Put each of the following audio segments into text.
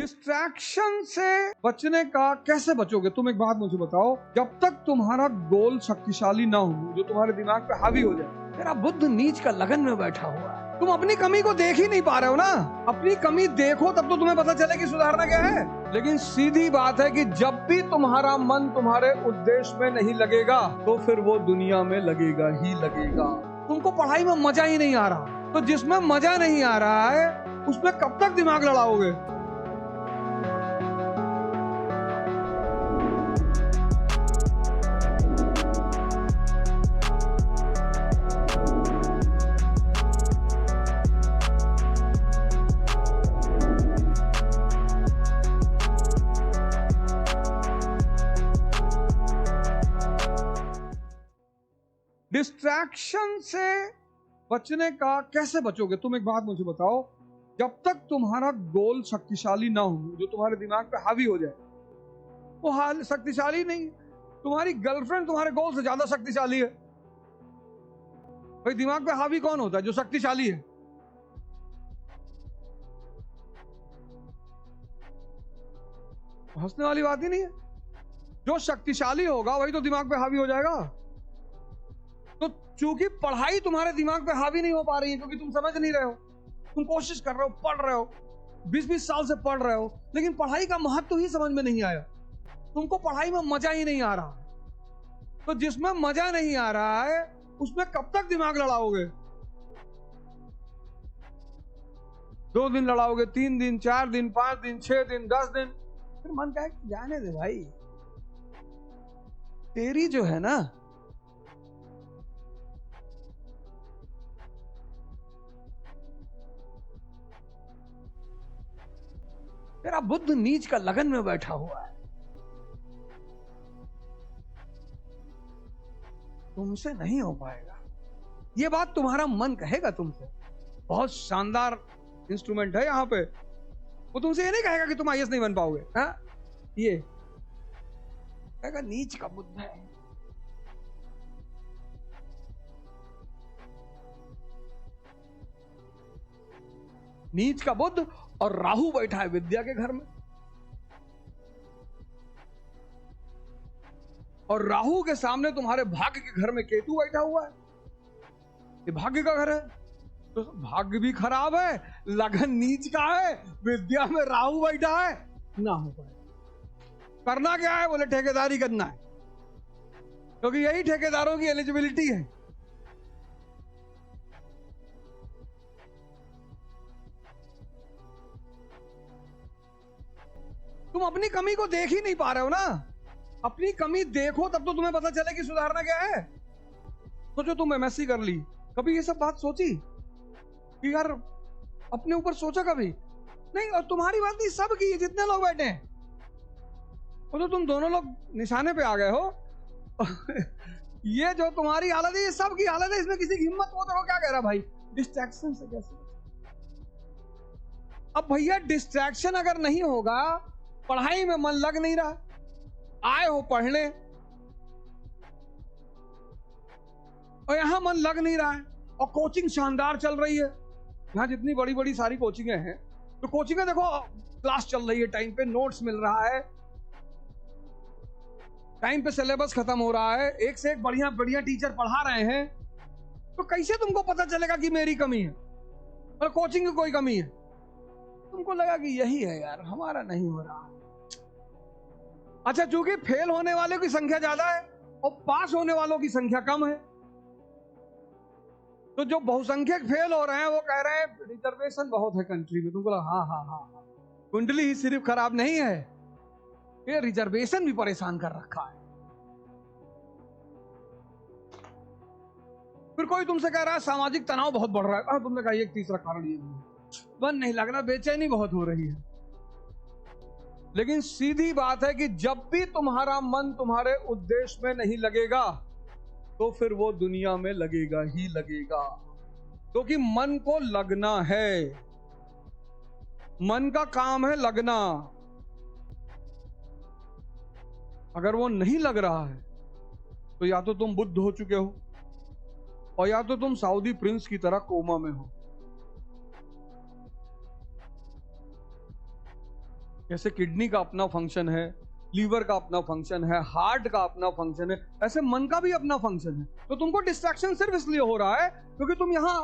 Distraction से बचने का कैसे बचोगे? तुम एक बात मुझे बताओ, जब तक तुम्हारा गोल शक्तिशाली ना हो, जो तुम्हारे दिमाग पे हावी हो जाए। तेरा बुद्ध नीच का लगन में बैठा हुआ है, तुम अपनी कमी को देख ही नहीं पा रहे हो ना। अपनी कमी देखो तब तो तुम्हें पता चले कि सुधारना क्या है। लेकिन सीधी बात है कि जब भी तुम्हारा मन तुम्हारे उद्देश्य में नहीं लगेगा तो फिर वो दुनिया में लगेगा ही लगेगा। तुमको पढ़ाई में मजा ही नहीं आ रहा, तो जिसमें मजा नहीं आ रहा है उसमें कब तक दिमाग लड़ाओगे? डिस्ट्रैक्शन से बचने का कैसे बचोगे? तुम एक बात मुझे बताओ, जब तक तुम्हारा गोल शक्तिशाली ना हो, जो तुम्हारे दिमाग पे हावी हो जाए, वो हाल शक्तिशाली नहीं। तुम्हारी गर्लफ्रेंड तुम्हारे गोल से ज्यादा शक्तिशाली है। भाई दिमाग पे हावी कौन होता है? जो शक्तिशाली है। हंसने वाली बात ही नहीं है। जो शक्तिशाली होगा वही तो दिमाग पे हावी हो जाएगा। तो चूंकि पढ़ाई तुम्हारे दिमाग पे हावी नहीं हो पा रही है क्योंकि तुम समझ नहीं रहे हो, तुम कोशिश कर रहे हो, पढ़ रहे हो, 20-20 साल से पढ़ रहे हो, लेकिन पढ़ाई का महत्व ही समझ में नहीं आया। तुमको पढ़ाई में मजा ही नहीं आ रहा, तो जिसमें मजा नहीं आ रहा है उसमें कब तक दिमाग लड़ाओगे? 2 दिन लड़ाओगे, 3 दिन, 4 दिन, 5 दिन, 6 दिन, 10 दिन, फिर मन कहे जाने दे भाई। तेरी जो है ना, तेरा बुद्ध नीच का लगन में बैठा हुआ है, तुमसे नहीं हो पाएगा। ये बात तुम्हारा मन कहेगा तुमसे। बहुत शानदार इंस्ट्रूमेंट है यहाँ पे। वो तुमसे ये नहीं कहेगा कि तुम आईएएस नहीं बन पाओगे, हाँ? ये कहेगा नीच का बुद्ध है। नीच का बुद्ध और राहु बैठा है विद्या के घर में, और राहु के सामने तुम्हारे भाग्य के घर में केतु बैठा हुआ है। ये भाग्य का घर है, तो भाग्य भी खराब है, लगन नीच का है, विद्या में राहु बैठा है, ना हो पाए। करना क्या है? बोले ठेकेदारी करना है, क्योंकि यही ठेकेदारों की एलिजिबिलिटी है। तुम अपनी कमी को देख ही नहीं पा रहे हो ना। अपनी कमी देखो तब तो तुम्हें पता चले कि सुधारना क्या है। सोचो तुम एमएससी कर ली, कभी ये सब बात सोची कि यार अपने ऊपर सोचा कभी नहीं? और तुम्हारी बात नहीं, सब की, जितने लोग बैठे हैं वो तो तुम दोनों लोग निशाने पे आ गए हो। ये जो तुम्हारी हालत है ये सब की हालत है, इसमें किसी की हिम्मत हो तो क्या कह रहा भाई? डिस्ट्रैक्शन से कैसे? अब भैया डिस्ट्रैक्शन अगर नहीं होगा, पढ़ाई में मन लग नहीं रहा, आए हो पढ़ने और यहां मन लग नहीं रहा है, और कोचिंग शानदार चल रही है। यहां जितनी बड़ी बड़ी सारी कोचिंगें हैं, तो कोचिंगें देखो, क्लास चल रही है, टाइम पे नोट्स मिल रहा है, टाइम पे सिलेबस खत्म हो रहा है, एक से एक बढ़िया बढ़िया टीचर पढ़ा रहे हैं। तो कैसे तुमको पता चलेगा कि मेरी कमी है और कोचिंग की कोई कमी है? तुमको लगा कि यही है यार, हमारा नहीं हो रहा। अच्छा, चूंकि फेल होने वालों की संख्या ज्यादा है और पास होने वालों की संख्या कम है, तो जो बहुसंख्यक फेल हो रहे हैं वो कह रहे हैं रिजर्वेशन बहुत है कंट्री में। तुमको लगा हाँ हाँ हाँ, कुंडली ही सिर्फ खराब नहीं है, ये रिजर्वेशन भी परेशान कर रखा है। फिर कोई तुमसे कह रहा है सामाजिक तनाव बहुत बढ़ रहा है, तुमने कहा एक तीसरा कारण ये मन नहीं लग रहा, बेचैनी बहुत हो रही है। लेकिन सीधी बात है कि जब भी तुम्हारा मन तुम्हारे उद्देश्य में नहीं लगेगा तो फिर वो दुनिया में लगेगा ही लगेगा, क्योंकि मन को लगना है। मन का काम है लगना। अगर वो नहीं लग रहा है तो या तो तुम बुद्ध हो चुके हो और या तो तुम सऊदी प्रिंस की तरह कोमा में हो। जैसे किडनी का अपना फंक्शन है, लीवर का अपना फंक्शन है, हार्ट का अपना फंक्शन है, ऐसे मन का भी अपना फंक्शन है। तो तुमको डिस्ट्रैक्शन सिर्फ इसलिए हो रहा है क्योंकि तुम यहां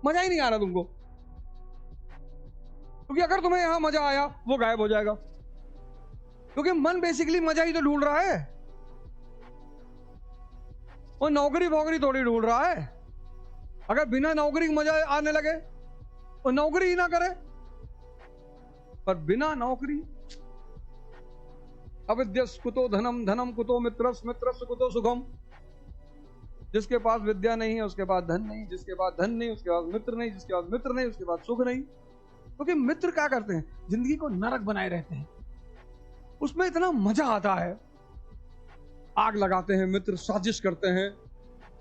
मजा ही नहीं आ रहा तुमको, क्योंकि अगर तुम्हें यहां मजा आया वो गायब हो जाएगा, क्योंकि मन बेसिकली मजा ही तो ढूंढ रहा है, वो नौकरी वोकरी थोड़ी ढूंढ रहा है। अगर बिना नौकरी के मजा आने लगे वो नौकरी ही ना करे, पर बिना नौकरी अविद्यस् कुतो धनम, धनम कुतो मित्रस्, मित्रस् कुतो सुखम। जिसके पास विद्या नहीं है उसके पास धन नहीं, जिसके पास धन नहीं उसके पास मित्र नहीं, जिसके पास मित्र नहीं उसके पास सुख नहीं। क्योंकि मित्र क्या करते हैं, जिंदगी को नरक बनाए रहते हैं, उसमें इतना मजा आता है। आग लगाते हैं मित्र, साजिश करते हैं,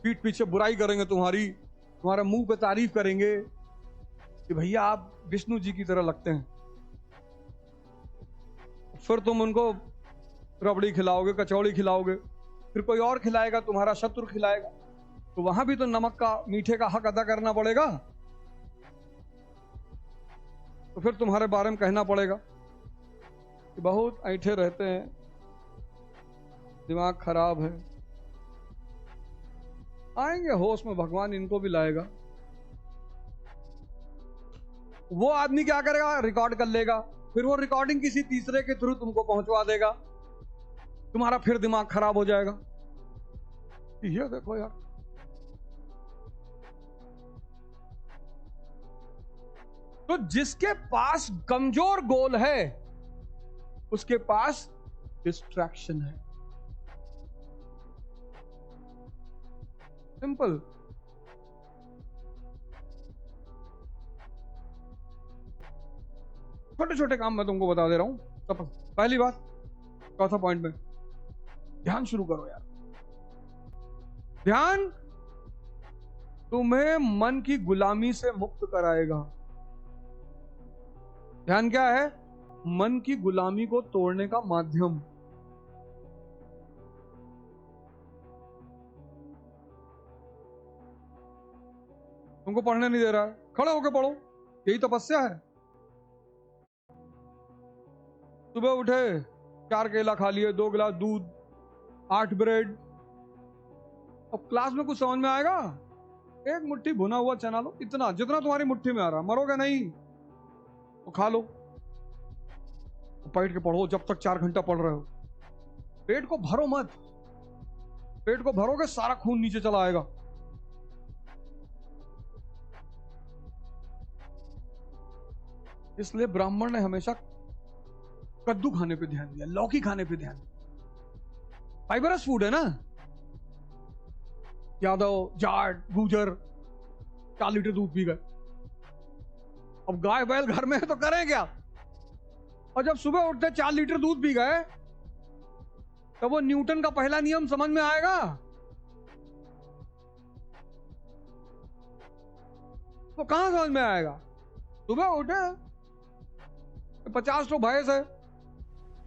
पीठ पीछे बुराई करेंगे तुम्हारी, तुम्हारे मुंह पे तारीफ करेंगे कि भैया आप विष्णु जी की तरह लगते हैं। फिर तुम उनको रबड़ी खिलाओगे, कचौड़ी खिलाओगे, फिर कोई और खिलाएगा, तुम्हारा शत्रु खिलाएगा, तो वहां भी तो नमक का, मीठे का हक अदा करना पड़ेगा। तो फिर तुम्हारे बारे में कहना पड़ेगा कि बहुत ऐठे रहते हैं, दिमाग खराब है। आएंगे होश में, भगवान इनको भी लाएगा। वो आदमी क्या करेगा, रिकॉर्ड कर लेगा, फिर वो रिकॉर्डिंग किसी तीसरे के थ्रू तुमको पहुंचवा देगा, तुम्हारा फिर दिमाग खराब हो जाएगा। ये देखो यार, तो जिसके पास कमजोर गोल है उसके पास डिस्ट्रैक्शन है। सिंपल। छोटे छोटे काम मैं तुमको बता दे रहा हूं। पहली बात, चौथा पॉइंट में, ध्यान शुरू करो यार। ध्यान तुम्हें मन की गुलामी से मुक्त कराएगा। ध्यान क्या है, मन की गुलामी को तोड़ने का माध्यम। तुमको पढ़ने नहीं दे रहा है, खड़े होकर पढ़ो, यही तपस्या है। सुबह उठे, 4 केला खा लिए, 2 गिलास दूध, 8 ब्रेड। अब क्लास में कुछ समझ में आएगा? 1 मुट्ठी भुना हुआ चना लो, इतना जितना तुम्हारी मुट्ठी में आ रहा। मरोगे नहीं तो खा लो, तो बैठ के पढ़ो जब तक 4 घंटा पढ़ रहे हो। पेट को भरो मत, पेट को भरोगे सारा खून नीचे चला आएगा। इसलिए ब्राह्मण ने हमेशा कद्दू खाने पे ध्यान दिया, लौकी खाने पे ध्यान दिया। फाइबरस फूड है ना। यादव, जाट, गुजर 4 लीटर दूध पी गए। अब गाय बैल घर में है तो करें क्या? और जब सुबह उठते 4 लीटर दूध पी गए, तो वो न्यूटन का पहला नियम समझ में आएगा? वो कहां समझ में आएगा? सुबह उठे 50 तो भैंस है,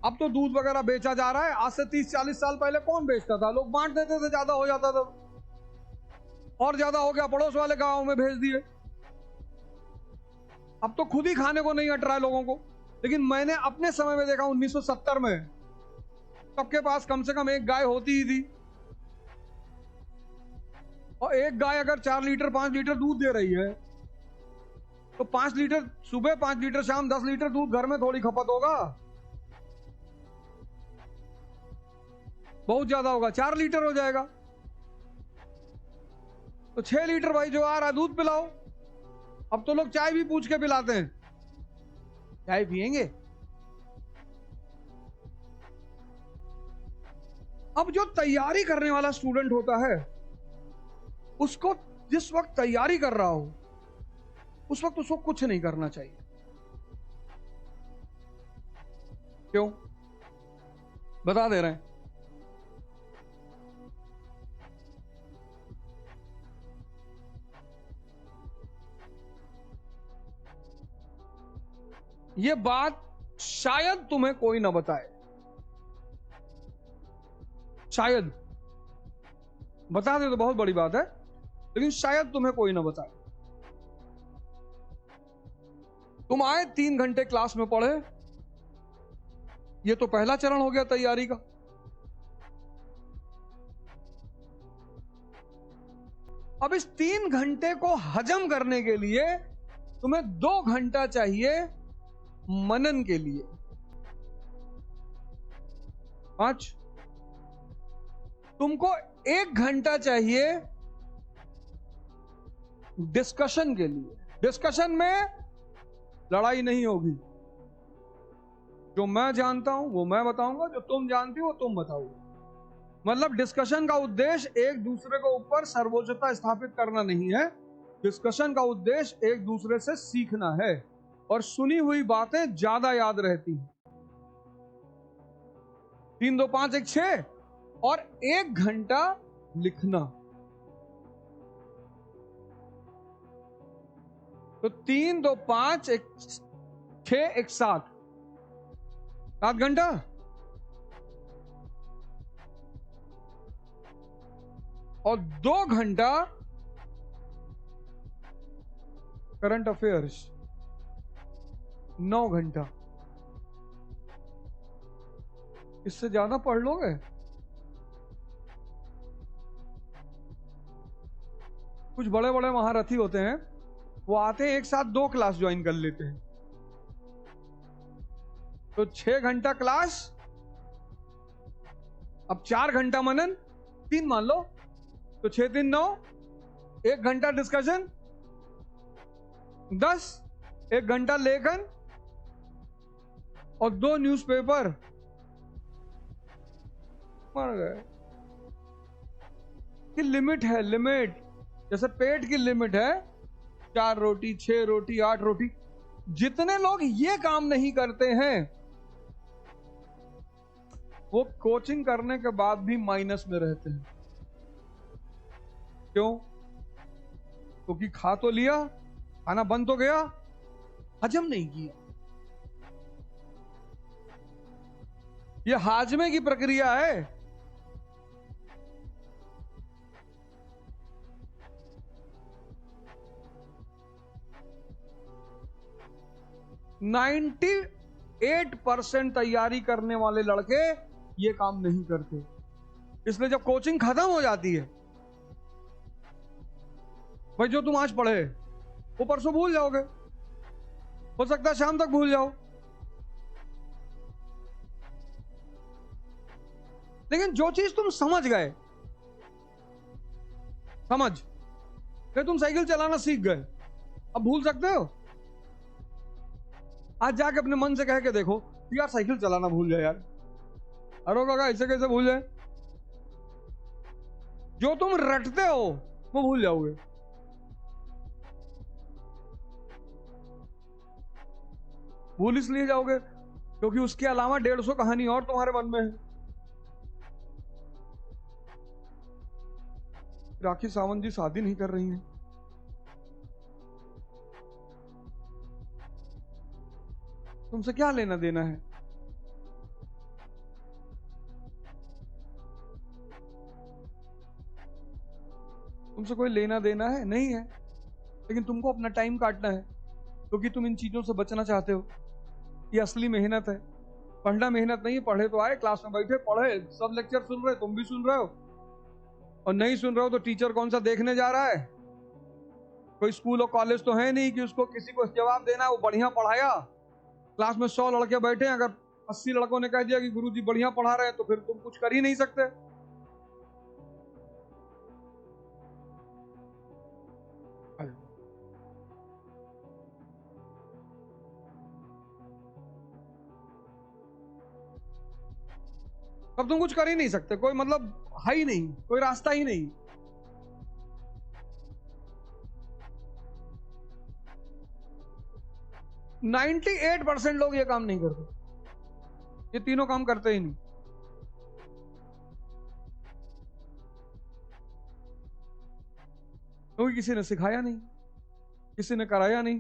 अब तो दूध वगैरह बेचा जा रहा है। आज से 30-40 साल पहले कौन बेचता था? लोग बांट देते थे, ज्यादा हो जाता था, और ज्यादा हो गया पड़ोस वाले गांव में भेज दिए। अब तो खुद ही खाने को नहीं हट रहा है लोगों को। लेकिन मैंने अपने समय में देखा, 1970 में सबके पास कम से कम 1 गाय होती ही थी, और 1 गाय अगर 4 लीटर 5 लीटर दूध दे रही है, तो 5 लीटर सुबह, 5 लीटर शाम, 10 लीटर दूध घर में थोड़ी खपत होगा, बहुत ज्यादा होगा, 4 लीटर हो जाएगा। तो 6 लीटर भाई जो आ रहा है दूध पिलाओ। अब तो लोग चाय भी पूछ के पिलाते हैं, चाय पिएंगे। अब जो तैयारी करने वाला स्टूडेंट होता है, उसको जिस वक्त तैयारी कर रहा हो उस वक्त उसको कुछ नहीं करना चाहिए। क्यों? बता दे रहे हैं। ये बात शायद तुम्हें कोई ना बताए, शायद बता दे तो बहुत बड़ी बात है, लेकिन शायद तुम्हें कोई ना बताए। तुम आए 3 घंटे क्लास में पढ़े, ये तो पहला चरण हो गया तैयारी का। अब इस 3 घंटे को हजम करने के लिए तुम्हें 2 घंटा चाहिए मनन के लिए। 5, तुमको 1 घंटा चाहिए डिस्कशन के लिए। डिस्कशन में लड़ाई नहीं होगी, जो मैं जानता हूं वो मैं बताऊंगा, जो तुम जानती हो तुम बताओगे। मतलब डिस्कशन का उद्देश्य एक दूसरे के ऊपर सर्वोच्चता स्थापित करना नहीं है। डिस्कशन का उद्देश्य एक दूसरे से सीखना है, और सुनी हुई बातें ज्यादा याद रहती हैं। 3, 2, 5, 1, 6 और 1 घंटा लिखना। तो 3, 2, 5, 1, 6, 1, 7 घंटा। और 2 घंटा करंट अफेयर्स। 9 घंटा। इससे ज्यादा पढ़ लोगे? कुछ बड़े बड़े महारथी होते हैं, वो आते हैं एक साथ 2 क्लास ज्वाइन कर लेते हैं। तो 6 घंटा क्लास, अब 4 घंटा मनन, 3 मान लो, तो 6, 3, 9, 1 घंटा डिस्कशन, 10, 1 घंटा लेखन और 2 न्यूज़पेपर। मर गए। कि लिमिट है, लिमिट। जैसे पेट की लिमिट है 4 रोटी, 6 रोटी, 8 रोटी। जितने लोग ये काम नहीं करते हैं वो कोचिंग करने के बाद भी माइनस में रहते हैं। क्यों? क्योंकि खा तो लिया, खाना बंद तो गया, हजम नहीं किया। ये हाजमे की प्रक्रिया है। नाइन्टी 8% तैयारी करने वाले लड़के ये काम नहीं करते। इसलिए जब कोचिंग खत्म हो जाती है, भाई जो तुम आज पढ़े वो परसों भूल जाओगे, हो सकता है शाम तक भूल जाओ। लेकिन जो चीज तुम समझ गए, समझ फिर तुम साइकिल चलाना सीख गए, अब भूल सकते हो? आज जाके अपने मन से कह के देखो यार साइकिल चलाना भूल जाए यार। अरे काका ऐसे कैसे भूल जाए? जो तुम रटते हो वो भूल जाओगे। भूल इसलिए जाओगे क्योंकि उसके अलावा 150 कहानी और तुम्हारे मन में है। राखी सावंत जी शादी नहीं कर रही हैं। तुमसे क्या लेना देना है? तुमसे कोई लेना देना है नहीं है, लेकिन तुमको अपना टाइम काटना है क्योंकि तुम इन चीजों से बचना चाहते हो। ये असली मेहनत है। पढ़ना मेहनत नहीं है। पढ़े तो आए, क्लास में बैठे पढ़े, सब लेक्चर सुन रहे, तुम भी सुन रहे हो, और नहीं सुन रहे हो तो टीचर कौन सा देखने जा रहा है? कोई स्कूल और कॉलेज तो है नहीं कि उसको किसी को जवाब देना है। वो बढ़िया पढ़ाया, क्लास में 100 लड़के बैठे, अगर 80 लड़कों ने कह दिया कि गुरुजी बढ़िया पढ़ा रहे हैं तो फिर तुम कुछ कर ही नहीं सकते। अब तुम कुछ कर ही नहीं सकते। कोई मतलब है ही नहीं, कोई रास्ता ही नहीं। नाइन्टी 8% लोग ये काम नहीं करते। ये तीनों काम करते ही नहीं। क्योंकि किसी ने सिखाया नहीं, किसी ने कराया नहीं।